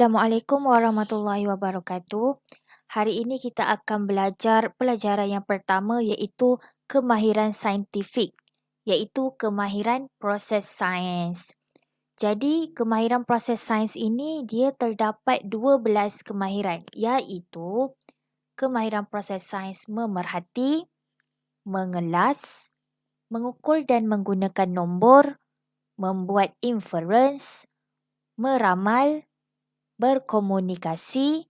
Assalamualaikum warahmatullahi wabarakatuh. Hari ini kita akan belajar pelajaran yang pertama iaitu kemahiran saintifik, iaitu kemahiran proses sains. Jadi, kemahiran proses sains ini dia terdapat 12 kemahiran iaitu kemahiran proses sains memerhati, mengelas, mengukur dan menggunakan nombor, membuat inference, meramal, berkomunikasi,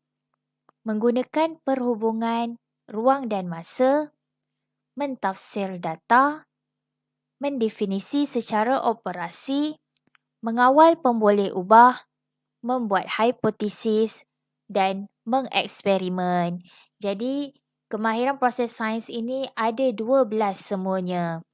menggunakan perhubungan ruang dan masa, mentafsir data, mendefinisi secara operasi, mengawal pemboleh ubah, membuat hipotesis dan mengeksperimen. Jadi, kemahiran proses sains ini ada 12 semuanya.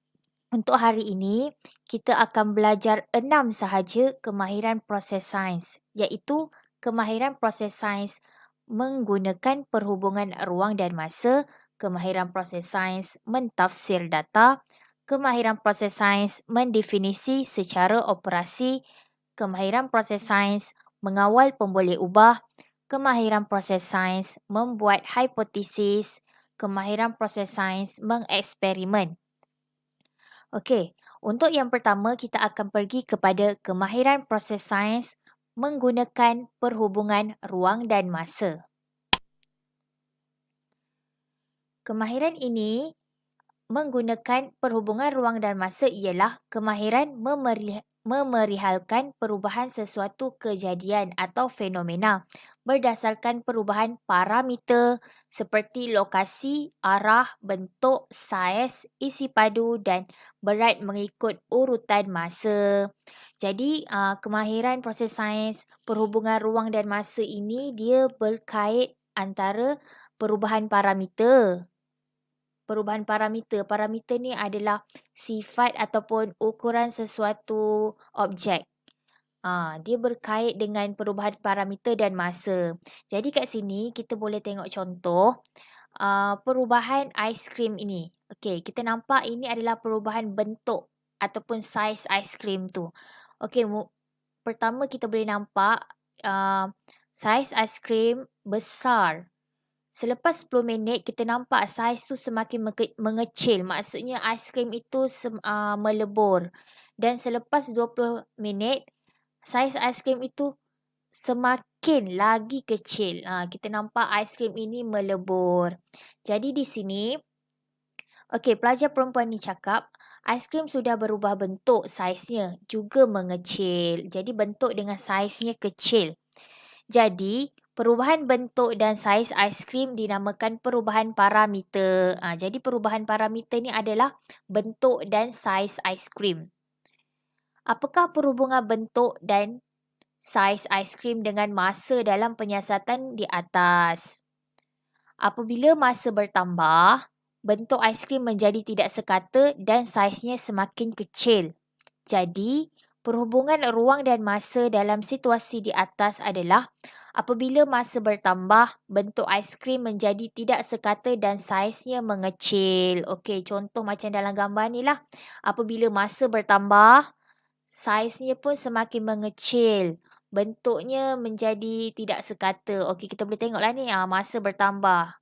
Untuk hari ini, kita akan belajar 6 sahaja kemahiran proses sains, iaitu kemahiran proses sains menggunakan perhubungan ruang dan masa, kemahiran proses sains mentafsir data, kemahiran proses sains mendefinisi secara operasi, kemahiran proses sains mengawal pemboleh ubah, kemahiran proses sains membuat hipotesis, kemahiran proses sains mengeksperimen. Okey, untuk yang pertama kita akan pergi kepada kemahiran proses sains menggunakan perhubungan ruang dan masa. Kemahiran ini menggunakan perhubungan ruang dan masa ialah kemahiran memerihalkan perubahan sesuatu kejadian atau fenomena berdasarkan perubahan parameter seperti lokasi, arah, bentuk, saiz, isi padu dan berat mengikut urutan masa. Jadi, kemahiran proses sains perhubungan ruang dan masa ini dia berkait antara perubahan parameter. Parameter ni adalah sifat ataupun ukuran sesuatu objek. Dia berkait dengan perubahan parameter dan masa. Jadi kat sini kita boleh tengok contoh perubahan aiskrim ini. Okey, kita nampak ini adalah perubahan bentuk ataupun saiz aiskrim tu. Okey, pertama kita boleh nampak saiz aiskrim besar. Selepas 10 minit, kita nampak saiz tu semakin mengecil. Maksudnya aiskrim itu melebur. Dan selepas 20 minit, saiz aiskrim itu semakin lagi kecil. Kita nampak aiskrim ini melebur. Jadi di sini, okey, pelajar perempuan ni cakap, aiskrim sudah berubah bentuk saiznya juga mengecil. Jadi bentuk dengan saiznya kecil. Jadi, perubahan bentuk dan saiz aiskrim dinamakan perubahan parameter. Jadi, perubahan parameter ni adalah bentuk dan saiz aiskrim. Apakah perhubungan bentuk dan saiz aiskrim dengan masa dalam penyiasatan di atas? Apabila masa bertambah, bentuk aiskrim menjadi tidak sekata dan saiznya semakin kecil. Jadi, perhubungan ruang dan masa dalam situasi di atas adalah apabila masa bertambah, bentuk aiskrim menjadi tidak sekata dan saiznya mengecil. Okey, contoh macam dalam gambar ni lah. Apabila masa bertambah, saiznya pun semakin mengecil. Bentuknya menjadi tidak sekata. Okey, kita boleh tengoklah ni. Masa bertambah.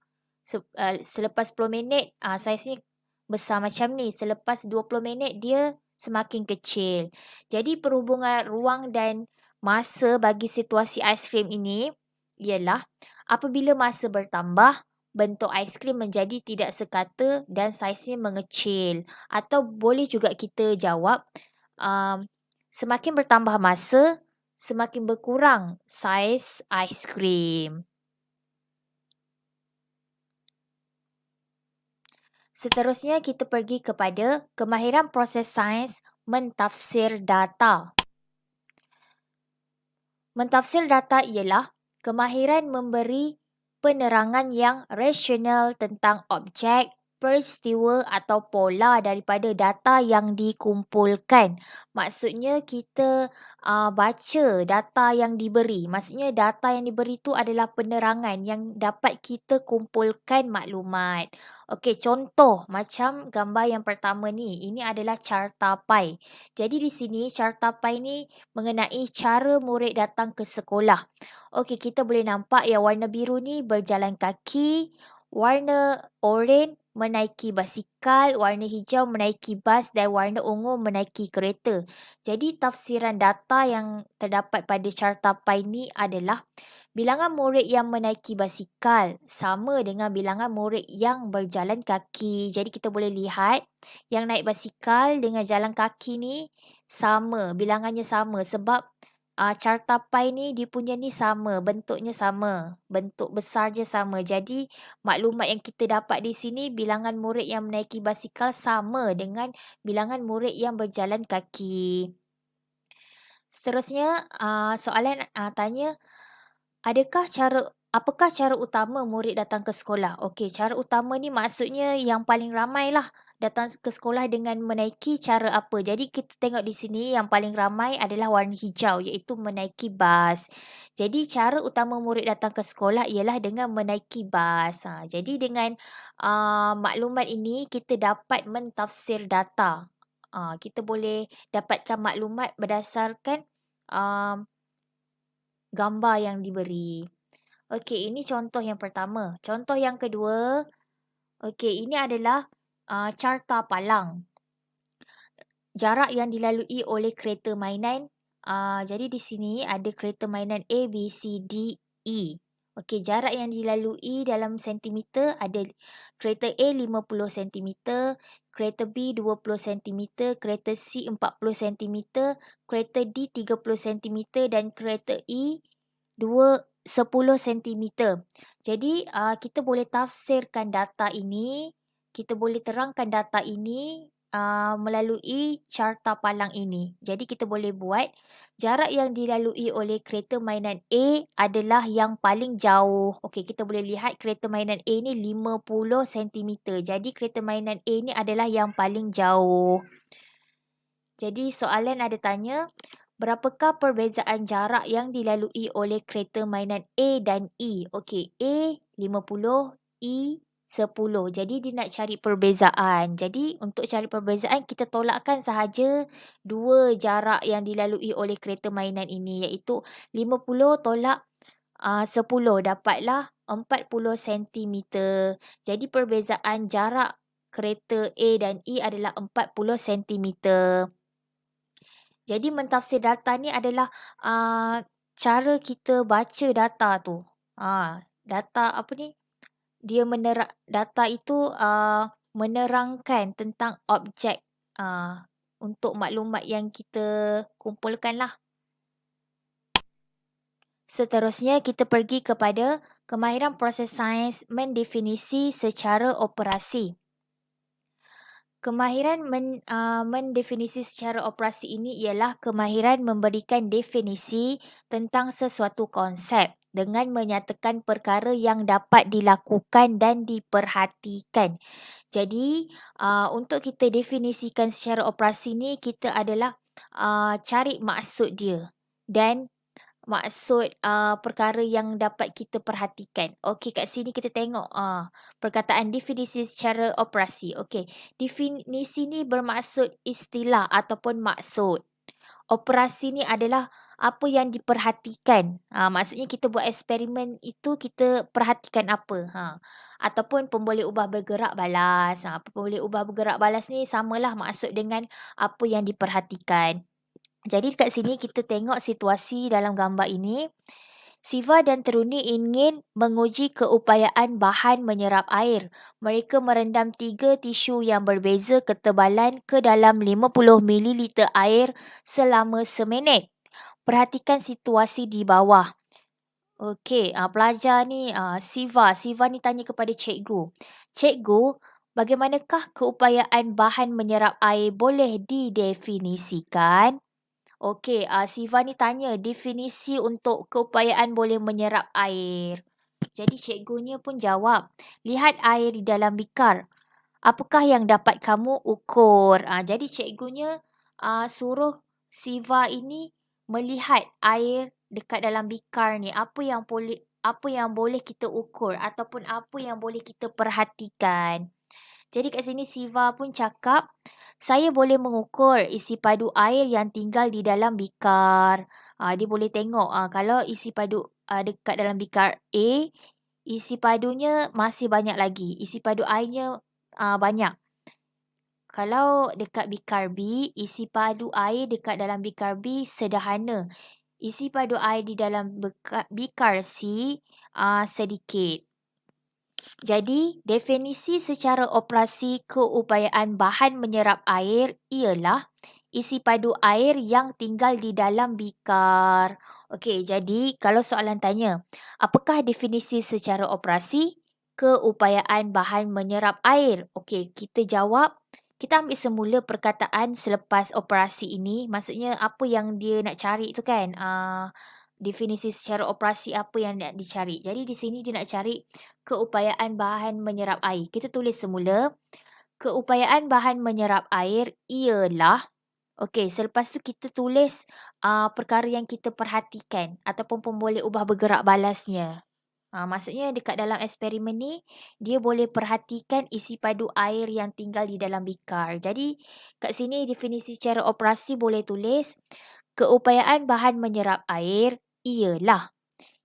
Selepas 10 minit, saiznya besar macam ni. Selepas 20 minit, dia semakin kecil. Jadi perhubungan ruang dan masa bagi situasi aiskrim ini ialah apabila masa bertambah, bentuk aiskrim menjadi tidak sekata dan saiznya mengecil. Atau boleh juga kita jawab, semakin bertambah masa, semakin berkurang saiz aiskrim. Seterusnya kita pergi kepada kemahiran proses sains mentafsir data. Mentafsir data ialah kemahiran memberi penerangan yang rasional tentang objek, peristiwa atau pola daripada data yang dikumpulkan. Maksudnya kita baca data yang diberi. Maksudnya data yang diberi tu adalah penerangan yang dapat kita kumpulkan maklumat. Okey, contoh macam gambar yang pertama ni. Ini adalah carta pie. Jadi di sini carta pie ni mengenai cara murid datang ke sekolah. Okey, kita boleh nampak yang warna biru ni berjalan kaki, warna oranye menaiki basikal, warna hijau menaiki bas dan warna ungu menaiki kereta. Jadi tafsiran data yang terdapat pada carta pie ni adalah bilangan murid yang menaiki basikal sama dengan bilangan murid yang berjalan kaki. Jadi kita boleh lihat yang naik basikal dengan jalan kaki ni sama, bilangannya sama sebab carta pie ni dia punya ni sama, bentuknya sama, bentuk besar je sama. Jadi maklumat yang kita dapat di sini bilangan murid yang menaiki basikal sama dengan bilangan murid yang berjalan kaki. Seterusnya soalan tanya, apakah cara utama murid datang ke sekolah? Okey, cara utama ni maksudnya yang paling ramai lah datang ke sekolah dengan menaiki cara apa. Jadi kita tengok di sini yang paling ramai adalah warna hijau iaitu menaiki bas. Jadi cara utama murid datang ke sekolah ialah dengan menaiki bas. Jadi dengan maklumat ini kita dapat mentafsir data. Kita boleh dapatkan maklumat berdasarkan gambar yang diberi. Okey, ini contoh yang pertama. Contoh yang kedua, okey, ini adalah carta palang. Jarak yang dilalui oleh kereta mainan. Jadi di sini ada kereta mainan A, B, C, D, E. Okey, jarak yang dilalui dalam sentimeter ada kereta A 50 sentimeter, kereta B 20 sentimeter, kereta C 40 sentimeter, kereta D 30 sentimeter dan kereta E 10 sentimeter. Jadi kita boleh tafsirkan data ini, kita boleh terangkan data ini melalui carta palang ini. Jadi kita boleh buat jarak yang dilalui oleh kereta mainan A adalah yang paling jauh. Okey, kita boleh lihat kereta mainan A ni 50 sentimeter. Jadi kereta mainan A ni adalah yang paling jauh. Jadi soalan ada tanya, berapakah perbezaan jarak yang dilalui oleh kereta mainan A dan E? Okey, A 50, E 10. Jadi dia nak cari perbezaan. Jadi untuk cari perbezaan kita tolakkan sahaja dua jarak yang dilalui oleh kereta mainan ini iaitu 50 tolak 10 dapatlah 40 sentimeter. Jadi perbezaan jarak kereta A dan E adalah 40 sentimeter. Jadi mentafsir data ni adalah cara kita baca data tu. Data apa ni? Data itu menerangkan tentang objek untuk maklumat yang kita kumpulkan lah. Seterusnya kita pergi kepada kemahiran proses sains mendefinisi secara operasi. Kemahiran mendefinisi secara operasi ini ialah kemahiran memberikan definisi tentang sesuatu konsep dengan menyatakan perkara yang dapat dilakukan dan diperhatikan. Jadi, untuk kita definisikan secara operasi ni, kita adalah cari maksud dia dan maksud perkara yang dapat kita perhatikan. Okey, kat sini kita tengok perkataan definisi secara operasi. Okey, definisi ni bermaksud istilah ataupun maksud. Operasi ni adalah apa yang diperhatikan. Maksudnya kita buat eksperimen itu kita perhatikan apa. Ataupun pemboleh ubah bergerak balas. Pemboleh ubah bergerak balas ni samalah maksud dengan apa yang diperhatikan. Jadi kat sini kita tengok situasi dalam gambar ini. Siva dan Teruni ingin menguji keupayaan bahan menyerap air. Mereka merendam 3 tisu yang berbeza ketebalan ke dalam 50 ml air selama seminit. Perhatikan situasi di bawah. Okey, pelajar ni Siva ni tanya kepada cikgu. Cikgu, bagaimanakah keupayaan bahan menyerap air boleh didefinisikan? Okey, Siva ni tanya definisi untuk keupayaan boleh menyerap air. Jadi cikgunya pun jawab, lihat air di dalam bikar. apakah yang dapat kamu ukur? Jadi cikgunya suruh Siva ini melihat air dekat dalam bikar ni, apa yang boleh kita ukur ataupun apa yang boleh kita perhatikan. Jadi kat sini Siva pun cakap, saya boleh mengukur isi padu air yang tinggal di dalam bikar. Dia boleh tengok kalau isi padu dekat dalam bikar A, isi padunya masih banyak lagi. Isi padu airnya banyak. Kalau dekat bikar B, isi padu air dekat dalam bikar B sederhana. Isi padu air di dalam bikar C sedikit. Jadi, definisi secara operasi keupayaan bahan menyerap air ialah isi padu air yang tinggal di dalam bikar. Okey, jadi kalau soalan tanya, apakah definisi secara operasi keupayaan bahan menyerap air? Okey, kita jawab. Kita ambil semula perkataan selepas operasi ini. Maksudnya apa yang dia nak cari tu kan? Definisi secara operasi apa yang nak dicari. Jadi di sini dia nak cari keupayaan bahan menyerap air. Kita tulis semula. Keupayaan bahan menyerap air ialah, okey, selepas tu kita tulis perkara yang kita perhatikan ataupun pemboleh ubah bergerak balasnya. Maksudnya dekat dalam eksperimen ni, dia boleh perhatikan isi padu air yang tinggal di dalam bikar. Jadi kat sini definisi secara operasi boleh tulis, keupayaan bahan menyerap air ialah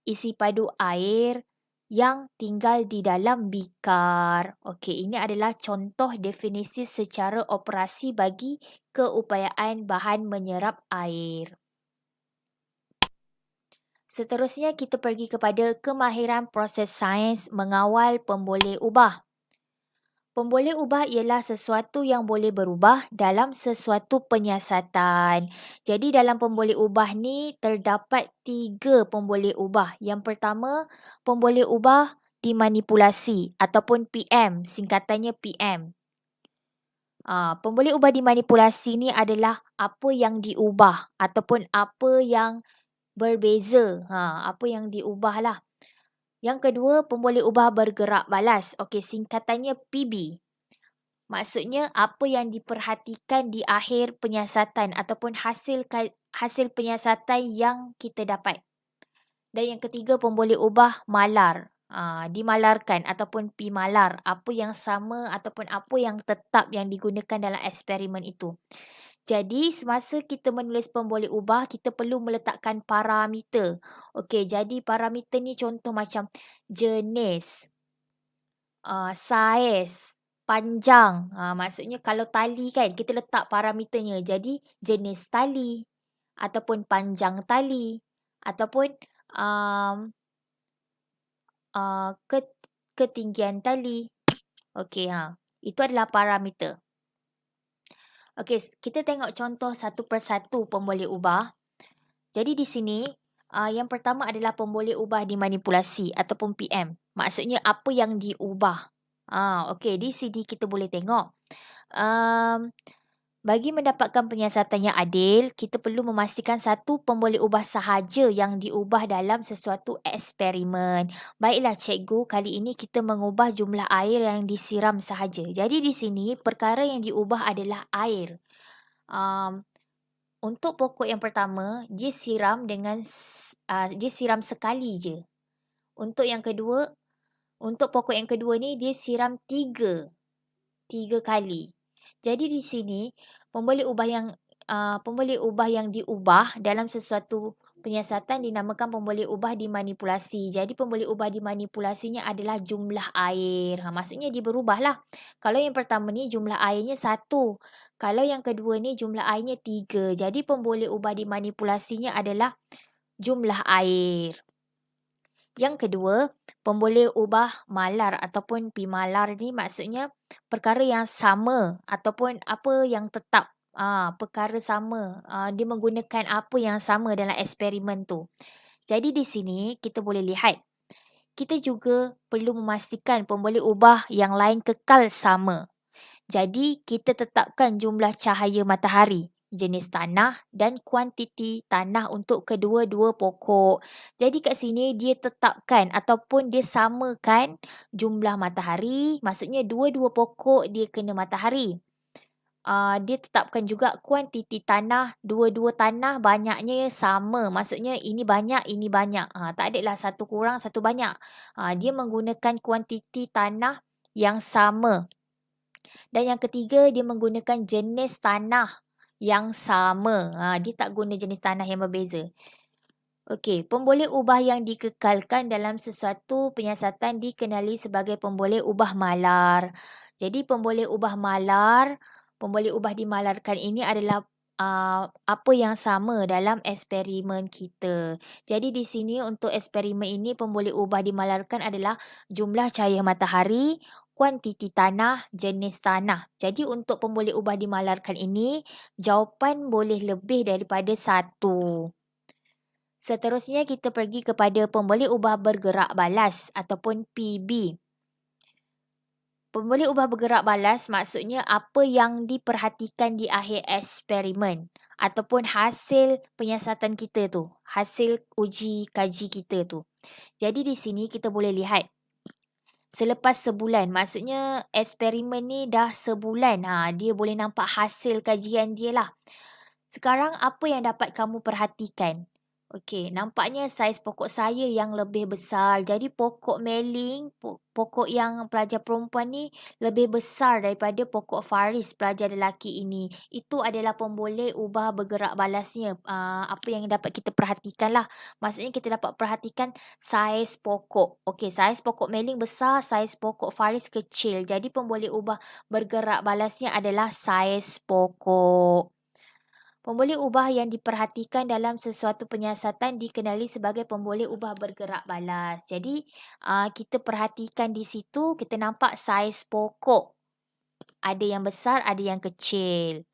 isi padu air yang tinggal di dalam bikar. Okey, ini adalah contoh definisi secara operasi bagi keupayaan bahan menyerap air. Seterusnya kita pergi kepada kemahiran proses sains mengawal pemboleh ubah. Pemboleh ubah ialah sesuatu yang boleh berubah dalam sesuatu penyiasatan. Jadi dalam pemboleh ubah ni terdapat 3 pemboleh ubah. Yang pertama, pemboleh ubah dimanipulasi ataupun PM, singkatannya PM. Pemboleh ubah dimanipulasi ni adalah apa yang diubah ataupun apa yang berbeza. Apa yang diubah lah. Yang kedua, pemboleh ubah bergerak balas. Okey, singkatannya PB. Maksudnya apa yang diperhatikan di akhir penyiasatan ataupun hasil penyiasatan yang kita dapat. Dan yang ketiga, pemboleh ubah malar. Dimalarkan ataupun P malar. Apa yang sama ataupun apa yang tetap yang digunakan dalam eksperimen itu. Jadi, semasa kita menulis pemboleh ubah, kita perlu meletakkan parameter. Okey, jadi parameter ni contoh macam jenis, saiz, panjang. Maksudnya kalau tali kan, kita letak parameternya. Jadi, jenis tali ataupun panjang tali ataupun ketinggian tali. Okey, itu adalah parameter. Okey, kita tengok contoh satu persatu pemboleh ubah. Jadi di sini, yang pertama adalah pemboleh ubah dimanipulasi ataupun PM. Maksudnya apa yang diubah. Okey, di sini kita boleh tengok. Bagi mendapatkan penyiasatan yang adil, kita perlu memastikan satu pemboleh ubah sahaja yang diubah dalam sesuatu eksperimen. Baiklah cikgu, kali ini kita mengubah jumlah air yang disiram sahaja. Jadi di sini perkara yang diubah adalah air. Untuk pokok yang pertama, dia siram sekali je. Untuk pokok yang kedua ni dia siram tiga kali. Jadi di sini pemboleh ubah yang diubah dalam sesuatu penyiasatan dinamakan pemboleh ubah dimanipulasi. Jadi pemboleh ubah dimanipulasinya adalah jumlah air. Maksudnya dia berubahlah. Kalau yang pertama ni jumlah airnya 1. Kalau yang kedua ni jumlah airnya 3. Jadi pemboleh ubah dimanipulasinya adalah jumlah air. Yang kedua, pemboleh ubah malar ataupun P malar ni maksudnya perkara yang sama ataupun apa yang tetap. Perkara sama. Dia menggunakan apa yang sama dalam eksperimen tu. Jadi di sini kita boleh lihat. Kita juga perlu memastikan pemboleh ubah yang lain kekal sama. Jadi kita tetapkan jumlah cahaya matahari. jenis tanah dan kuantiti tanah untuk kedua-dua pokok. Jadi kat sini dia tetapkan ataupun dia samakan jumlah matahari, maksudnya dua-dua pokok dia kena matahari. Dia tetapkan juga kuantiti tanah, dua-dua tanah banyaknya sama, maksudnya ini banyak, ini banyak. Tak adalah satu kurang, satu banyak. Dia menggunakan kuantiti tanah yang sama. Dan yang ketiga, dia menggunakan jenis tanah yang sama. Dia tak guna jenis tanah yang berbeza. Okey, pemboleh ubah yang dikekalkan dalam sesuatu penyiasatan dikenali sebagai pemboleh ubah malar. Jadi pemboleh ubah dimalarkan ini adalah apa yang sama dalam eksperimen kita. Jadi di sini untuk eksperimen ini pemboleh ubah dimalarkan adalah jumlah cahaya matahari, kuantiti tanah, jenis tanah. Jadi untuk pemboleh ubah dimalarkan ini, jawapan boleh lebih daripada satu. Seterusnya kita pergi kepada pemboleh ubah bergerak balas ataupun PB. Pemboleh ubah bergerak balas maksudnya apa yang diperhatikan di akhir eksperimen ataupun hasil penyiasatan kita tu, hasil uji kaji kita tu. Jadi di sini kita boleh lihat selepas sebulan, maksudnya eksperimen ni dah sebulan, dia boleh nampak hasil kajian dia lah. Sekarang apa yang dapat kamu perhatikan? Okey, nampaknya saiz pokok saya yang lebih besar. Jadi pokok meling, pokok yang pelajar perempuan ni lebih besar daripada pokok Faris pelajar lelaki ini. Itu adalah pemboleh ubah bergerak balasnya. Apa yang dapat kita perhatikan lah. Maksudnya kita dapat perhatikan saiz pokok. Okey, saiz pokok meling besar, saiz pokok Faris kecil. Jadi pemboleh ubah bergerak balasnya adalah saiz pokok. Pemboleh ubah yang diperhatikan dalam sesuatu penyiasatan dikenali sebagai pemboleh ubah bergerak balas. Jadi, kita perhatikan di situ, kita nampak saiz pokok. Ada yang besar, ada yang kecil.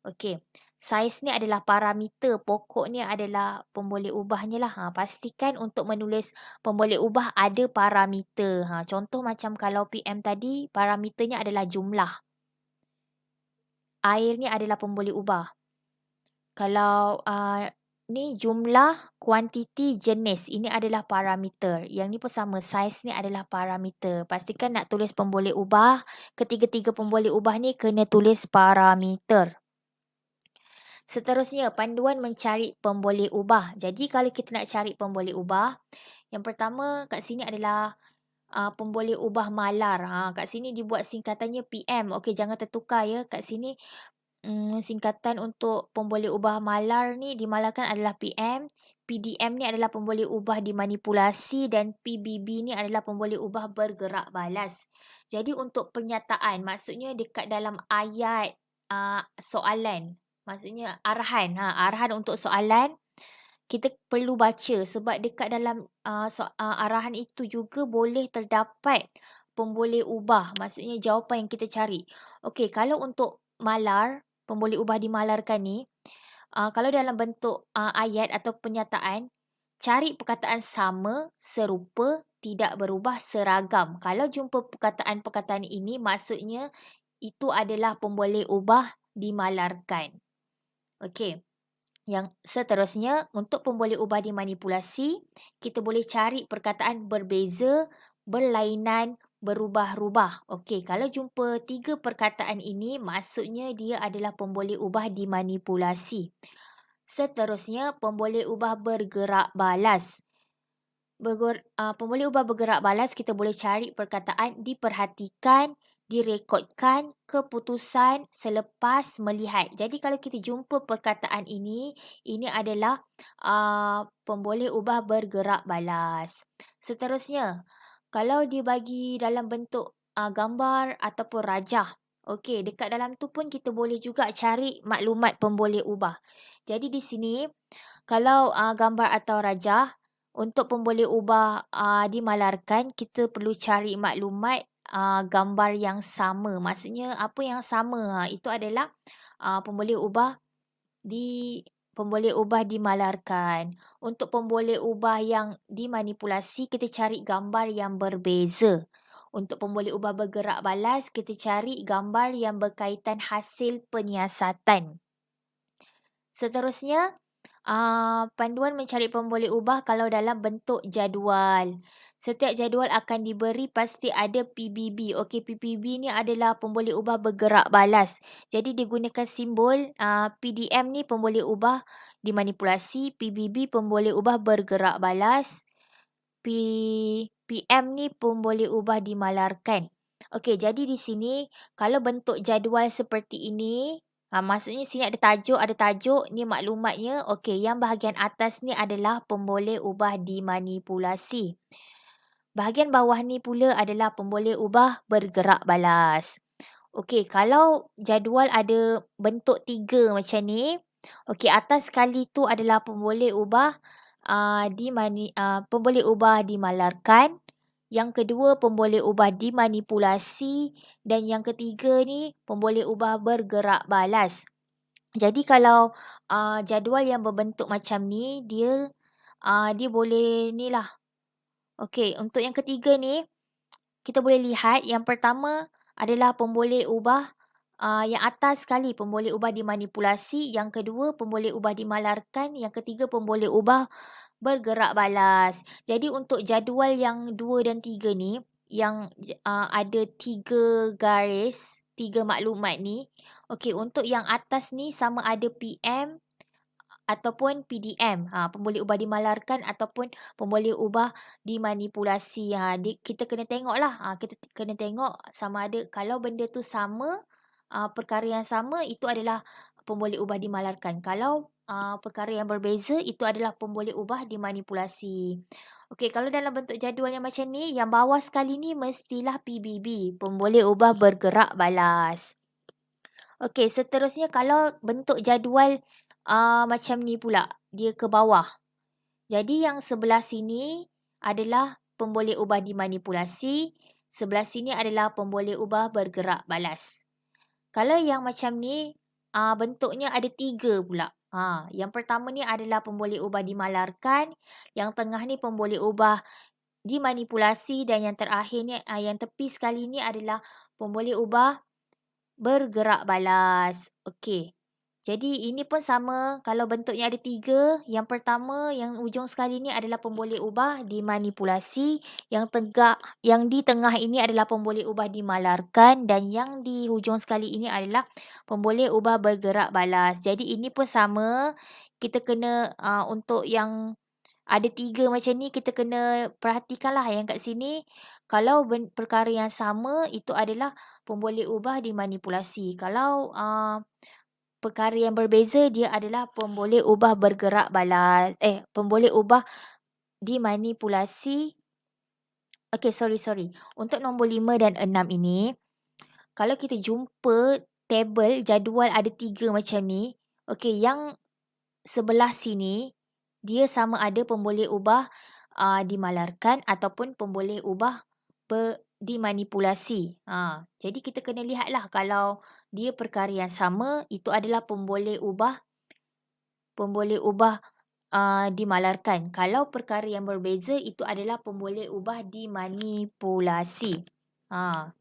Okey. Saiz ni adalah parameter, pokok ni adalah pemboleh ubahnya lah. Pastikan untuk menulis pemboleh ubah ada parameter. Contoh macam kalau PM tadi, parameternya adalah jumlah. Air ni adalah pemboleh ubah. Kalau ni jumlah, kuantiti, jenis. Ini adalah parameter. Yang ni pun sama. Saiz ni adalah parameter. Pastikan nak tulis pemboleh ubah. Ketiga-tiga pemboleh ubah ni kena tulis parameter. Seterusnya, panduan mencari pemboleh ubah. Jadi kalau kita nak cari pemboleh ubah, yang pertama kat sini adalah pemboleh ubah malar. Kat sini dibuat singkatannya PM. Okey, jangan tertukar ya. Kat sini singkatan untuk pemboleh ubah malar ni dimalarkan adalah PM, PDM ni adalah pemboleh ubah dimanipulasi dan PBB ni adalah pemboleh ubah bergerak balas. Jadi untuk pernyataan maksudnya dekat dalam ayat soalan, maksudnya arahan, arahan untuk soalan kita perlu baca sebab dekat dalam arahan itu juga boleh terdapat pemboleh ubah, maksudnya jawapan yang kita cari. Okey, kalau untuk malar, pemboleh ubah dimalarkan ni, kalau dalam bentuk ayat atau pernyataan, cari perkataan sama, serupa, tidak berubah, seragam. Kalau jumpa perkataan-perkataan ini, maksudnya itu adalah pemboleh ubah dimalarkan. Okey. Yang seterusnya, untuk pemboleh ubah dimanipulasi, kita boleh cari perkataan berbeza, berlainan, berubah-rubah. Okey, kalau jumpa tiga perkataan ini, maksudnya dia adalah pemboleh ubah dimanipulasi. Seterusnya, pemboleh ubah bergerak balas. Pemboleh ubah bergerak balas, kita boleh cari perkataan diperhatikan, direkodkan, keputusan selepas melihat. Jadi kalau kita jumpa perkataan ini adalah pemboleh ubah bergerak balas. Seterusnya, kalau dibagi dalam bentuk gambar ataupun rajah. Okey, dekat dalam tu pun kita boleh juga cari maklumat pemboleh ubah. Jadi di sini, kalau gambar atau rajah, untuk pemboleh ubah dimalarkan, kita perlu cari maklumat gambar yang sama. Maksudnya apa yang sama? Itu adalah pemboleh ubah dimalarkan. Untuk pemboleh ubah yang dimanipulasi, kita cari gambar yang berbeza. Untuk pemboleh ubah bergerak balas, kita cari gambar yang berkaitan hasil penyiasatan. Seterusnya, panduan mencari pemboleh ubah kalau dalam bentuk jadual. Setiap jadual akan diberi pasti ada PBB. Okey, PBB ni adalah pemboleh ubah bergerak balas. Jadi digunakan simbol PDM ni pemboleh ubah dimanipulasi, PBB pemboleh ubah bergerak balas, PM ni pemboleh ubah dimalarkan. Okey, jadi di sini kalau bentuk jadual seperti ini, maksudnya sini ada tajuk ni maklumatnya. Okey, yang bahagian atas ni adalah pemboleh ubah dimanipulasi. Bahagian bawah ni pula adalah pemboleh ubah bergerak balas. Okey, kalau jadual ada bentuk 3 macam ni, okey atas sekali tu adalah pemboleh ubah pemboleh ubah dimalarkan, yang kedua pemboleh ubah dimanipulasi dan yang ketiga ni pemboleh ubah bergerak balas. Jadi kalau jadual yang berbentuk macam ni dia boleh ni lah. Okey, untuk yang ketiga ni kita boleh lihat yang pertama adalah pemboleh ubah yang atas sekali pemboleh ubah dimanipulasi, yang kedua pemboleh ubah dimalarkan, yang ketiga pemboleh ubah bergerak balas. Jadi untuk jadual yang 2 dan 3 ni yang ada 3 garis, 3 maklumat ni. Okey, untuk yang atas ni sama ada PM ataupun PDM, pemboleh ubah dimalarkan ataupun pemboleh ubah dimanipulasi. Kita kena tengoklah, kita kena tengok sama ada kalau benda tu sama, perkara yang sama itu adalah pemboleh ubah dimalarkan. Kalau perkara yang berbeza itu adalah pemboleh ubah dimanipulasi. Okey, kalau dalam bentuk jadual yang macam ni, yang bawah sekali ni mestilah PBB, pemboleh ubah bergerak balas. Okey, seterusnya kalau bentuk jadual macam ni pula, dia ke bawah. Jadi yang sebelah sini adalah pemboleh ubah dimanipulasi, sebelah sini adalah pemboleh ubah bergerak balas. Kalau yang macam ni, bentuknya ada 3 pula. Yang pertama ni adalah pemboleh ubah dimalarkan, yang tengah ni pemboleh ubah dimanipulasi dan yang terakhir ni, yang tepi sekali ni adalah pemboleh ubah bergerak balas. Okey. Jadi ini pun sama kalau bentuknya ada 3. Yang pertama yang ujung sekali ni adalah pemboleh ubah dimanipulasi, yang di tengah ini adalah pemboleh ubah dimalarkan dan yang di hujung sekali ini adalah pemboleh ubah bergerak balas. Jadi ini pun sama, kita kena untuk yang ada 3 macam ni kita kena perhatikanlah yang kat sini. Kalau perkara yang sama itu adalah pemboleh ubah dimanipulasi. Kalau perkara yang berbeza dia adalah pemboleh ubah bergerak balas. Pemboleh ubah dimanipulasi. Okey, sorry. Untuk nombor 5 dan 6 ini, kalau kita jumpa table jadual ada 3 macam ni, okey, yang sebelah sini dia sama ada pemboleh ubah dimalarkan ataupun pemboleh ubah dimanipulasi. Jadi kita kena lihatlah kalau dia perkara yang sama itu adalah pemboleh ubah dimalarkan. Kalau perkara yang berbeza itu adalah pemboleh ubah dimanipulasi.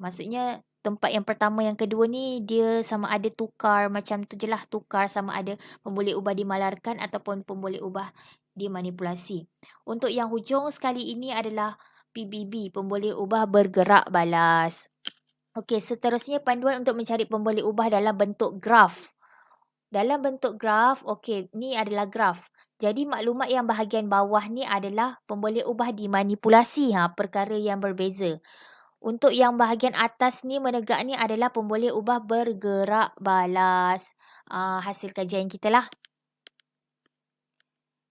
Maksudnya tempat yang pertama yang kedua ni dia sama ada tukar macam tu je lah, tukar sama ada pemboleh ubah dimalarkan ataupun pemboleh ubah dimanipulasi. Untuk yang hujung sekali ini adalah PBB, pemboleh ubah bergerak balas. Okey, seterusnya panduan untuk mencari pemboleh ubah dalam bentuk graf. Dalam bentuk graf, okey, ni adalah graf. Jadi maklumat yang bahagian bawah ni adalah pemboleh ubah dimanipulasi, perkara yang berbeza. Untuk yang bahagian atas ni menegak ni adalah pemboleh ubah bergerak balas. Hasil kajian kita lah.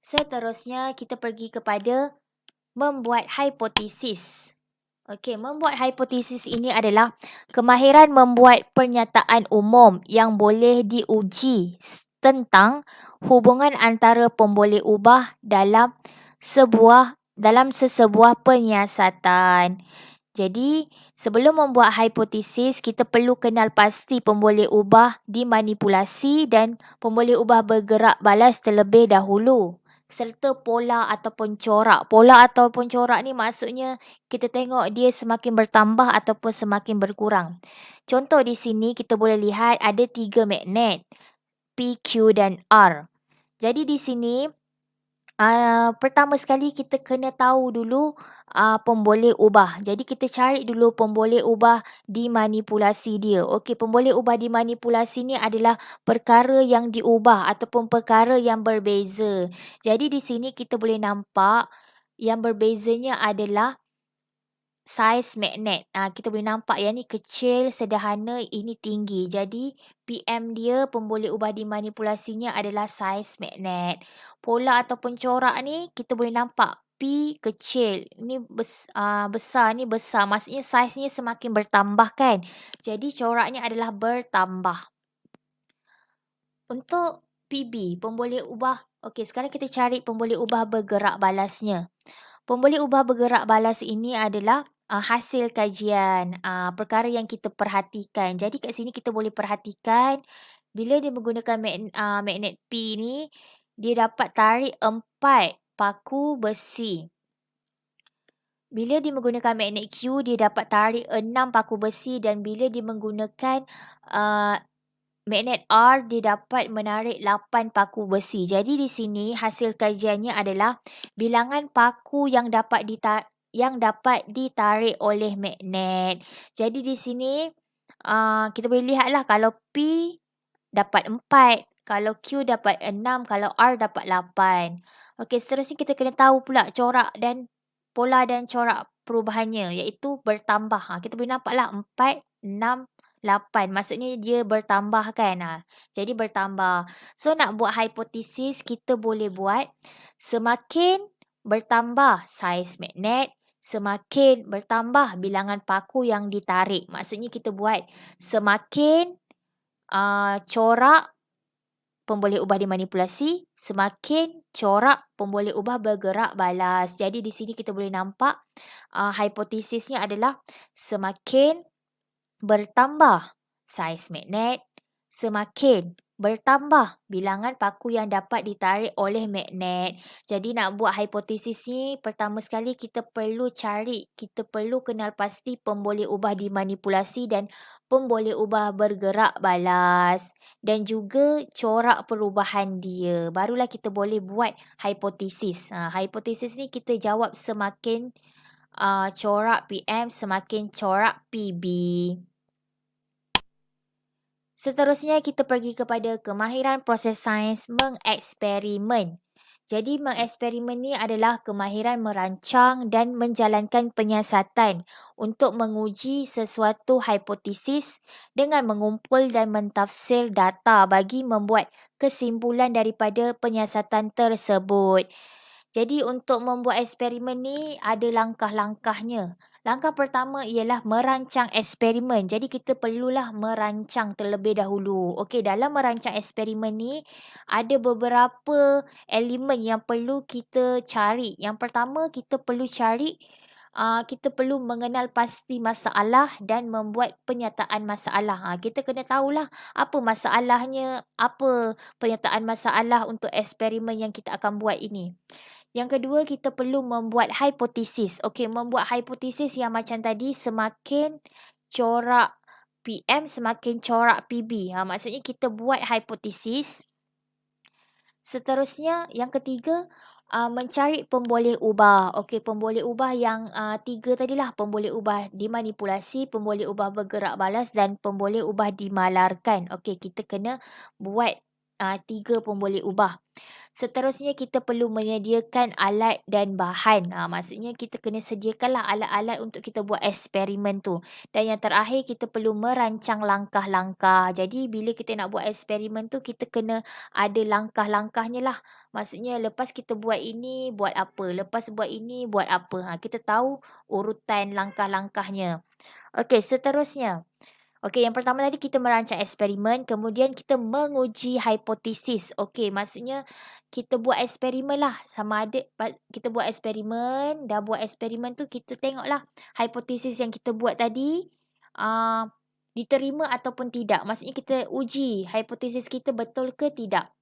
Seterusnya kita pergi kepada membuat hipotesis. Okey, membuat hipotesis ini adalah kemahiran membuat pernyataan umum yang boleh diuji tentang hubungan antara pemboleh ubah dalam sesebuah penyiasatan. Jadi, sebelum membuat hipotesis, kita perlu kenal pasti pemboleh ubah dimanipulasi dan pemboleh ubah bergerak balas terlebih dahulu. Serta pola ataupun corak. Pola ataupun corak ni maksudnya kita tengok dia semakin bertambah ataupun semakin berkurang. Contoh di sini kita boleh lihat ada 3 magnet, P, Q dan R. Jadi di sini pertama sekali kita kena tahu dulu pemboleh ubah. Jadi kita cari dulu pemboleh ubah dimanipulasi dia. Okey, pemboleh ubah dimanipulasi ni adalah perkara yang diubah ataupun perkara yang berbeza. Jadi di sini kita boleh nampak yang berbezanya adalah saiz magnet. Kita boleh nampak yang ni kecil, sederhana, ini tinggi. Jadi PM dia pemboleh ubah dimanipulasinya adalah saiz magnet. Pola ataupun corak ni kita boleh nampak P kecil, ni besar ni besar. Maksudnya saiznya semakin bertambah kan. Jadi coraknya adalah bertambah. Untuk PB, pemboleh ubah. Okey, sekarang kita cari pemboleh ubah bergerak balasnya. Pemboleh ubah bergerak balas ini adalah hasil kajian, perkara yang kita perhatikan. Jadi kat sini kita boleh perhatikan bila dia menggunakan magnet P ni, dia dapat tarik 4 paku besi. Bila dia menggunakan magnet Q, dia dapat tarik 6 paku besi, dan bila dia menggunakan magnet R, dia dapat menarik 8 paku besi. Jadi di sini hasil kajiannya adalah bilangan paku yang dapat ditarik oleh magnet. Jadi di sini kita boleh lihatlah kalau P dapat 4, kalau Q dapat 6, kalau R dapat 8. Okey, seterusnya kita kena tahu pula corak dan pola dan corak perubahannya, iaitu bertambah. Kita boleh nampaklah 4, 6, 8. Maksudnya dia bertambah kan. Jadi bertambah. So nak buat hipotesis, kita boleh buat semakin bertambah saiz magnet, semakin bertambah bilangan paku yang ditarik. Maksudnya kita buat semakin corak pemboleh ubah dimanipulasi, semakin corak pemboleh ubah bergerak balas. Jadi di sini kita boleh nampak hipotesisnya adalah semakin bertambah saiz magnet, semakin bertambah bilangan paku yang dapat ditarik oleh magnet. Jadi nak buat hipotesis ni, pertama sekali kita perlu kenal pasti pemboleh ubah dimanipulasi dan pemboleh ubah bergerak balas, dan juga corak perubahan dia. Barulah kita boleh buat hipotesis. Hipotesis ni kita jawab semakin corak PM, semakin corak PB. Seterusnya kita pergi kepada kemahiran proses sains mengeksperimen. Jadi mengeksperimen ni adalah kemahiran merancang dan menjalankan penyiasatan untuk menguji sesuatu hipotesis dengan mengumpul dan mentafsir data bagi membuat kesimpulan daripada penyiasatan tersebut. Jadi untuk membuat eksperimen ni ada langkah-langkahnya. Langkah pertama ialah merancang eksperimen. Jadi kita perlulah merancang terlebih dahulu. Okey, dalam merancang eksperimen ni ada beberapa elemen yang perlu kita cari. Yang pertama kita perlu mengenal pasti masalah dan membuat penyataan masalah. Kita kena tahulah apa masalahnya, apa penyataan masalah untuk eksperimen yang kita akan buat ini. Yang kedua, kita perlu membuat hipotesis. Okey, membuat hipotesis yang macam tadi, semakin corak PM, semakin corak PB. Maksudnya kita buat hipotesis. Seterusnya, yang ketiga, mencari pemboleh ubah. Okey, pemboleh ubah yang 3 tadilah. Pemboleh ubah dimanipulasi, pemboleh ubah bergerak balas dan pemboleh ubah dimalarkan. Okey, kita kena buat 3 pemboleh ubah. Seterusnya kita perlu menyediakan alat dan bahan. Maksudnya kita kena sediakanlah alat-alat untuk kita buat eksperimen tu. Dan yang terakhir kita perlu merancang langkah-langkah. Jadi bila kita nak buat eksperimen tu, kita kena ada langkah-langkahnya lah. Maksudnya lepas kita buat ini, buat apa. Lepas buat ini, buat apa. Kita tahu urutan langkah-langkahnya. Okey, seterusnya. Okey, yang pertama tadi kita merancang eksperimen, kemudian kita menguji hipotesis. Okey, maksudnya kita buat eksperimen lah. Sama ada kita buat eksperimen, dah buat eksperimen tu kita tengoklah hipotesis yang kita buat tadi diterima ataupun tidak. Maksudnya kita uji hipotesis kita betul ke tidak.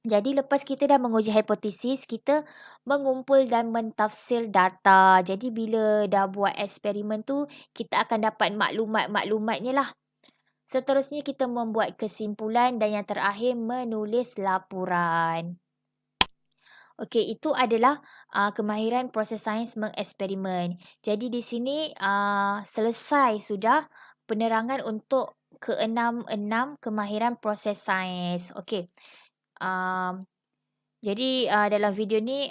Jadi lepas kita dah menguji hipotesis, kita mengumpul dan mentafsir data. Jadi bila dah buat eksperimen tu, kita akan dapat maklumat-maklumatnya lah. Seterusnya kita membuat kesimpulan dan yang terakhir menulis laporan. Okey, itu adalah, kemahiran proses sains mengeksperimen. Jadi di sini, selesai sudah penerangan untuk keenam kemahiran proses sains. Okey, um, jadi, dalam video ni,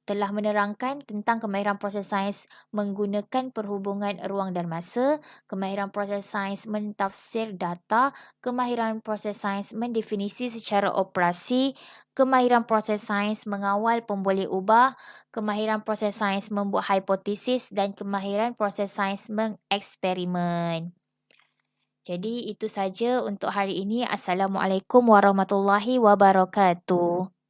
telah menerangkan tentang kemahiran proses sains menggunakan perhubungan ruang dan masa, kemahiran proses sains mentafsir data, kemahiran proses sains mendefinisi secara operasi, kemahiran proses sains mengawal pemboleh ubah, kemahiran proses sains membuat hipotesis dan kemahiran proses sains mengeksperimen. Jadi itu saja untuk hari ini. Assalamualaikum warahmatullahi wabarakatuh.